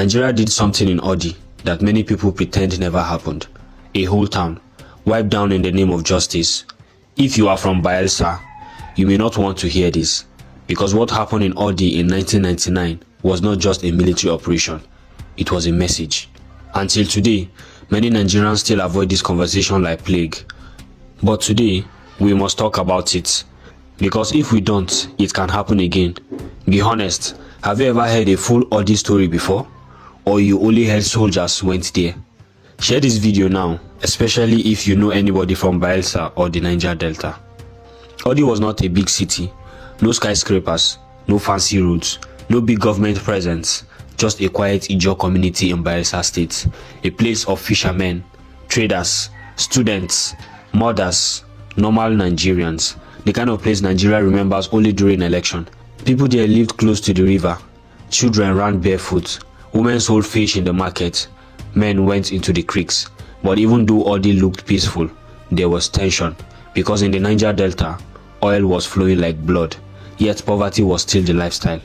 Nigeria did something in Odi that many people pretend never happened. A whole town wiped down in the name of justice. If you are from Bayelsa, you may not want to hear this, because what happened in Odi in 1999 was not just a military operation, it was a message. Until today, many Nigerians still avoid this conversation like plague. But today, we must talk about it, because if we don't, it can happen again. Be honest, have you ever heard a full Odi story before? Or you only heard soldiers went there? Share this video now, especially if you know anybody from Bayelsa or the Niger Delta. Odi was not a big city, no skyscrapers, no fancy roads, no big government presence, just a quiet Ijaw community in Bayelsa State, a place of fishermen, traders, students, mothers, normal Nigerians, the kind of place Nigeria remembers only during election. People there lived close to the river, children ran barefoot, women sold fish in the market, men went into the creeks. But even though Odi looked peaceful, there was tension, because in the Niger Delta, oil was flowing like blood, yet poverty was still the lifestyle.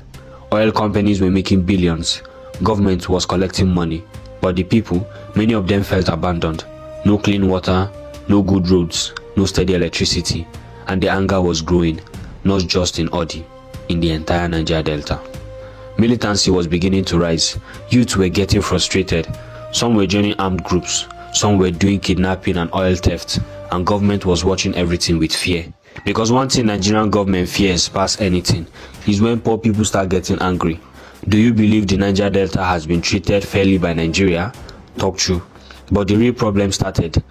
Oil companies were making billions, government was collecting money, but the people, many of them felt abandoned. No clean water, no good roads, no steady electricity, and the anger was growing, not just in Odi, in the entire Niger Delta. Militancy was beginning to rise, youths were getting frustrated, some were joining armed groups, some were doing kidnapping and oil theft, and government was watching everything with fear. Because one thing Nigerian government fears past anything is when poor people start getting angry. Do you believe the Niger Delta has been treated fairly by Nigeria? Talk true. But the real problem started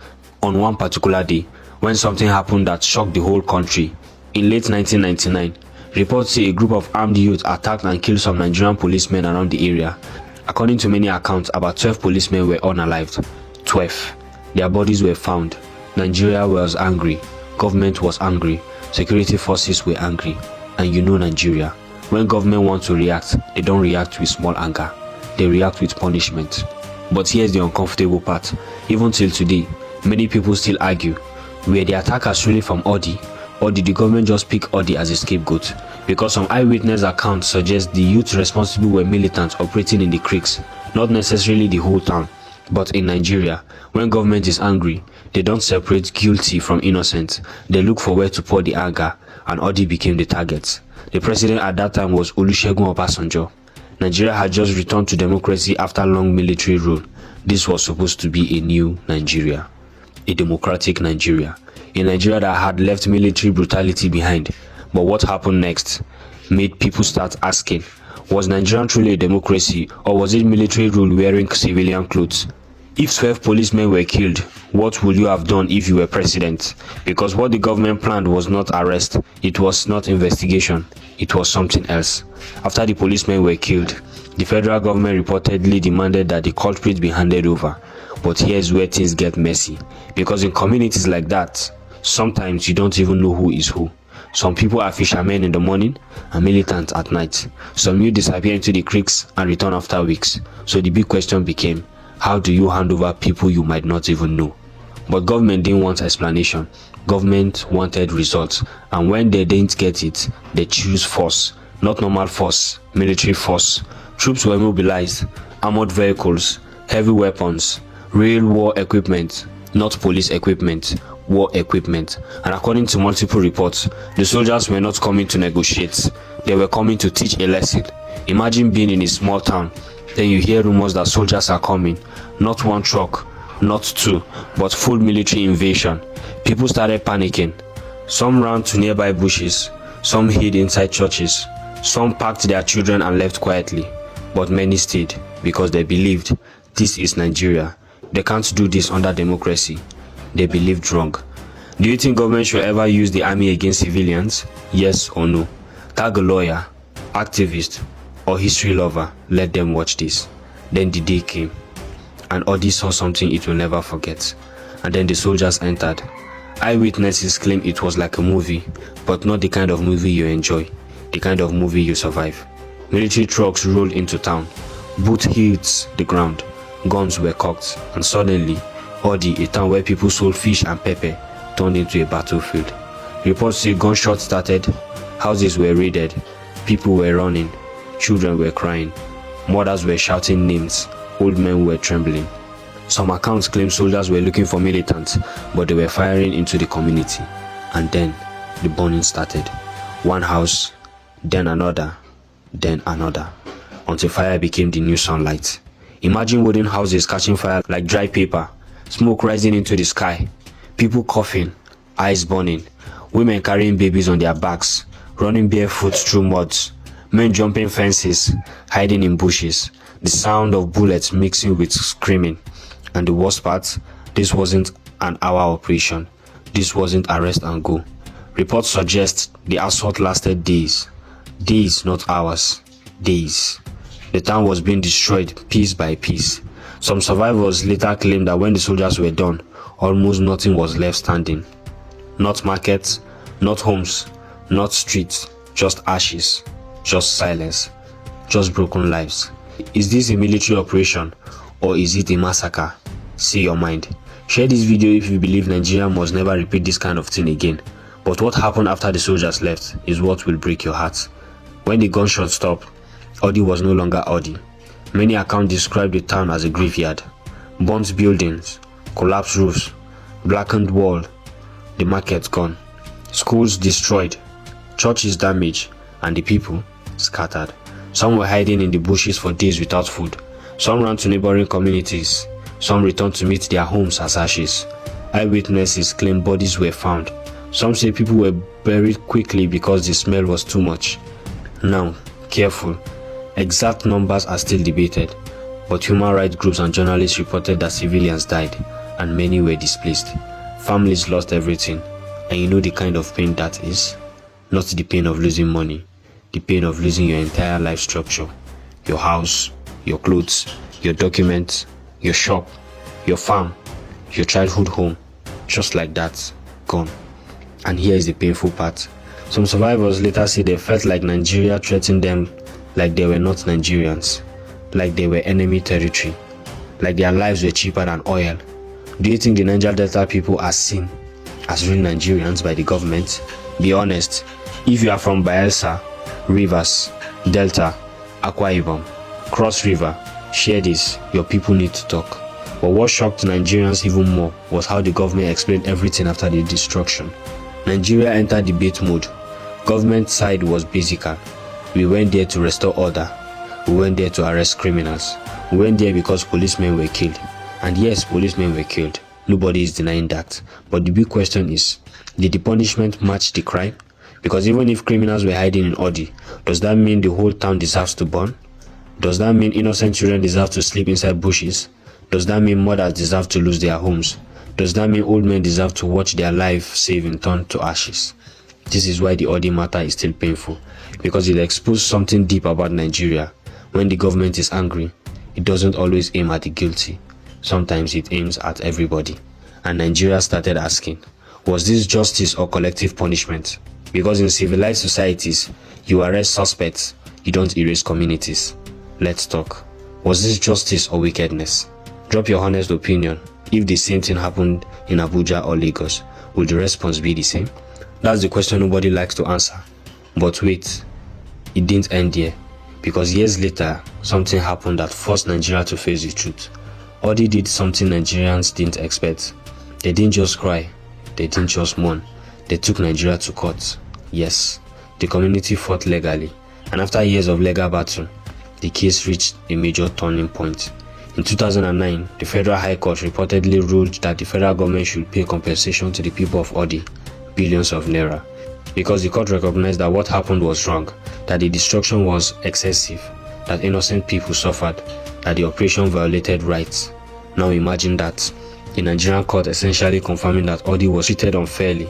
on one particular day when something happened that shocked the whole country. In late 1999, reports say a group of armed youth attacked and killed some Nigerian policemen around the area. According to many accounts, about 12 policemen were unalived. 12. Their bodies were found. Nigeria was angry. Government was angry. Security forces were angry. And you know Nigeria. When government wants to react, they don't react with small anger. They react with punishment. But here's the uncomfortable part. Even till today, many people still argue, were the attackers really from Odi? Or did the government just pick Odi as a scapegoat? Because some eyewitness accounts suggest the youth responsible were militants operating in the creeks, not necessarily the whole town. But in Nigeria, when government is angry, they don't separate guilty from innocent. They look for where to pour the anger, and Odi became the target. The president at that time was Olusegun Obasanjo. Nigeria had just returned to democracy after long military rule. This was supposed to be a new Nigeria, a democratic Nigeria, a Nigeria that had left military brutality behind. But what happened next made people start asking, was Nigeria truly a democracy, or was it military rule wearing civilian clothes? If 12 policemen were killed, what would you have done if you were president? Because what the government planned was not arrest, it was not investigation, it was something else. After the policemen were killed, the federal government reportedly demanded that the culprits be handed over. But here's where things get messy, because in communities like that, sometimes you don't even know who is who. Some people are fishermen in the morning and militants at night. Some youth disappear into the creeks and return after weeks. So the big question became, how do you hand over people you might not even know? But government didn't want explanation. Government wanted results. And when they didn't get it, they choose force. Not normal force, military force. Troops were mobilized, armored vehicles, heavy weapons, real war equipment, not police equipment, war equipment. And according to multiple reports, the soldiers were not coming to negotiate. They were coming to teach a lesson. Imagine being in a small town. Then you hear rumors that soldiers are coming. Not one truck, not two, but full military invasion. People started panicking. Some ran to nearby bushes. Some hid inside churches. Some packed their children and left quietly. But many stayed because they believed this is Nigeria. They can't do this under democracy. They believed wrong. Do you think government should ever use the army against civilians? Yes or no? Tag a lawyer, activist, or history lover, let them watch this. Then the day came, and Odi saw something it will never forget. And then the soldiers entered. Eyewitnesses claim it was like a movie, but not the kind of movie you enjoy, the kind of movie you survive. Military trucks rolled into town, boots hit the ground, guns were cocked, and suddenly, Odi, a town where people sold fish and pepper, turned into a battlefield. Reports say gunshots started, houses were raided, people were running, children were crying. Mothers were shouting names. Old men were trembling. Some accounts claim soldiers were looking for militants, but they were firing into the community. And then the burning started. One house, then another, until fire became the new sunlight. Imagine wooden houses catching fire like dry paper, smoke rising into the sky, people coughing, eyes burning, women carrying babies on their backs, running barefoot through muds, men jumping fences, hiding in bushes, the sound of bullets mixing with screaming. And the worst part, this wasn't an hour operation. This wasn't arrest and go. Reports suggest the assault lasted days. Days, not hours. Days. The town was being destroyed piece by piece. Some survivors later claimed that when the soldiers were done, almost nothing was left standing. Not markets, not homes, not streets, just ashes, just silence, just broken lives. Is this a military operation or is it a massacre? Say your mind. Share this video if you believe Nigeria must never repeat this kind of thing again. But what happened after the soldiers left is what will break your heart. When the gunshots stopped, Odi was no longer Odi. Many accounts describe the town as a graveyard. Burnt buildings, collapsed roofs, blackened wall, the market gone, schools destroyed, churches damaged, and the people scattered. Some were hiding in the bushes for days without food. Some ran to neighboring communities. Some returned to meet their homes as ashes. Eyewitnesses claim bodies were found. Some say people were buried quickly because the smell was too much. Now, careful. Exact numbers are still debated, but human rights groups and journalists reported that civilians died and many were displaced. Families lost everything, and you know the kind of pain that is. Not the pain of losing money, the pain of losing your entire life structure. Your house, your clothes, your documents, your shop, your farm, your childhood home, just like that, gone. And here is the painful part. Some survivors later say they felt like Nigeria threatened them, like they were not Nigerians, like they were enemy territory, like their lives were cheaper than oil. Do you think the Niger Delta people are seen as real Nigerians by the government? Be honest. If you are from Bayelsa, Rivers, Delta, Akwa Ibom, Cross River, share this. Your people need to talk. But what shocked Nigerians even more was how the government explained everything after the destruction. Nigeria entered debate mode. Government side was basic. We went there to restore order. We went there to arrest criminals. We went there because policemen were killed. And yes, policemen were killed. Nobody is denying that. But the big question is, did the punishment match the crime? Because even if criminals were hiding in Odi, does that mean the whole town deserves to burn? Does that mean innocent children deserve to sleep inside bushes? Does that mean mothers deserve to lose their homes? Does that mean old men deserve to watch their life saving turn to ashes? This is why the Odi matter is still painful, because it exposed something deep about Nigeria. When the government is angry, it doesn't always aim at the guilty. Sometimes it aims at everybody. And Nigeria started asking, was this justice or collective punishment? Because in civilized societies, you arrest suspects, you don't erase communities. Let's talk. Was this justice or wickedness? Drop your honest opinion. If the same thing happened in Abuja or Lagos, would the response be the same? That's the question nobody likes to answer. But wait, it didn't end there. Because years later, something happened that forced Nigeria to face the truth. Odi did something Nigerians didn't expect. They didn't just cry. They didn't just mourn. They took Nigeria to court. Yes, the community fought legally. And after years of legal battle, the case reached a major turning point. In 2009, the Federal High Court reportedly ruled that the federal government should pay compensation to the people of Odi, billions of naira, because the court recognized that what happened was wrong, that the destruction was excessive, that innocent people suffered, that the operation violated rights. Now imagine that, the Nigerian court essentially confirming that Odi was treated unfairly.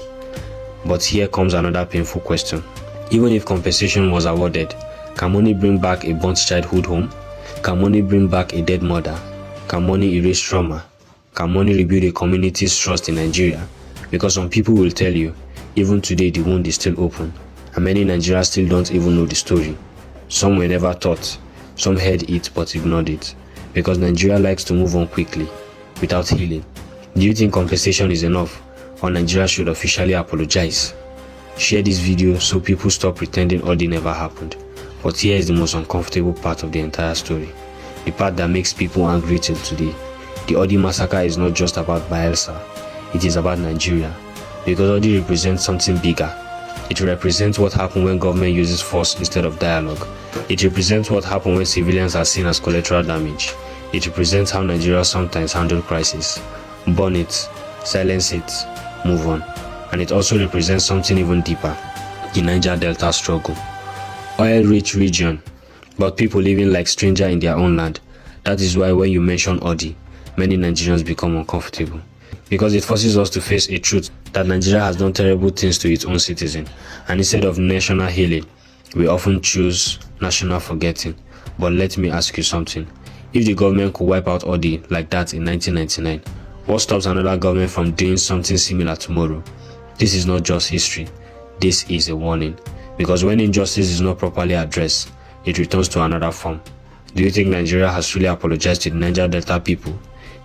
But here comes another painful question. Even if compensation was awarded, can money bring back a burnt childhood home? Can money bring back a dead mother? Can money erase trauma? Can money rebuild a community's trust in Nigeria? Because some people will tell you, even today the wound is still open, and many Nigerians still don't even know the story. Some were never taught, some heard it but ignored it, because Nigeria likes to move on quickly, without healing. Do you think compensation is enough, or Nigeria should officially apologize? Share this video so people stop pretending all this never happened. But here is the most uncomfortable part of the entire story. The part that makes people angry till today. The Odi massacre is not just about Bayelsa. It is about Nigeria. Because Odi represents something bigger. It represents what happens when government uses force instead of dialogue. It represents what happens when civilians are seen as collateral damage. It represents how Nigeria sometimes handles crisis. Burn it, silence it, move on. And it also represents something even deeper, the Niger Delta struggle. Oil-rich region, but people living like strangers in their own land. That is why when you mention Odi, many Nigerians become uncomfortable. Because it forces us to face a truth that Nigeria has done terrible things to its own citizens, and instead of national healing, we often choose national forgetting. But let me ask you something. If the government could wipe out Odi like that in 1999, what stops another government from doing something similar tomorrow? This is not just history. This is a warning. Because when injustice is not properly addressed, it returns to another form. Do you think Nigeria has truly apologized to the Niger Delta people?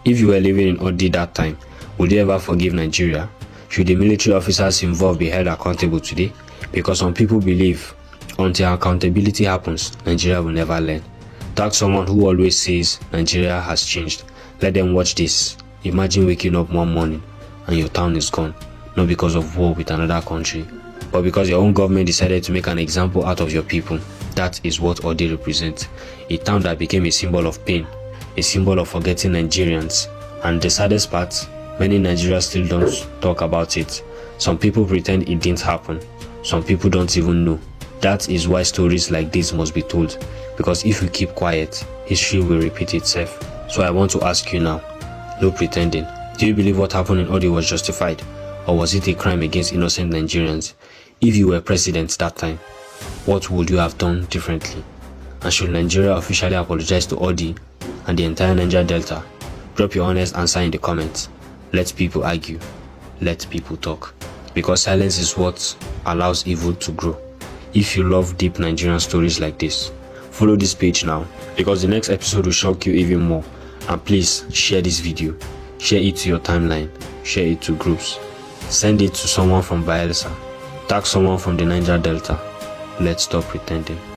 If you were living in Odi that time, would you ever forgive Nigeria? Should the military officers involved be held accountable today? Because some people believe, until accountability happens, Nigeria will never learn. Tag someone who always says Nigeria has changed. Let them watch this. Imagine waking up one morning and your town is gone. Not because of war with another country, but because your own government decided to make an example out of your people. That is what Odi represents. A town that became a symbol of pain, a symbol of forgetting Nigerians. And the saddest part, many Nigerians still don't talk about it. Some people pretend it didn't happen. Some people don't even know. That is why stories like this must be told. Because if we keep quiet, history will repeat itself. So I want to ask you now, no pretending. Do you believe what happened in Odi was justified? Or was it a crime against innocent Nigerians? If you were president that time, what would you have done differently? And should Nigeria officially apologize to Odi and the entire Niger Delta? Drop your honest answer in the comments. Let people argue. Let people talk. Because silence is what allows evil to grow. If you love deep Nigerian stories like this, follow this page now, because the next episode will shock you even more. And please share this video. Share it to your timeline. Share it to groups. Send it to someone from Bayelsa. Tag someone from the Niger Delta. Let's stop pretending.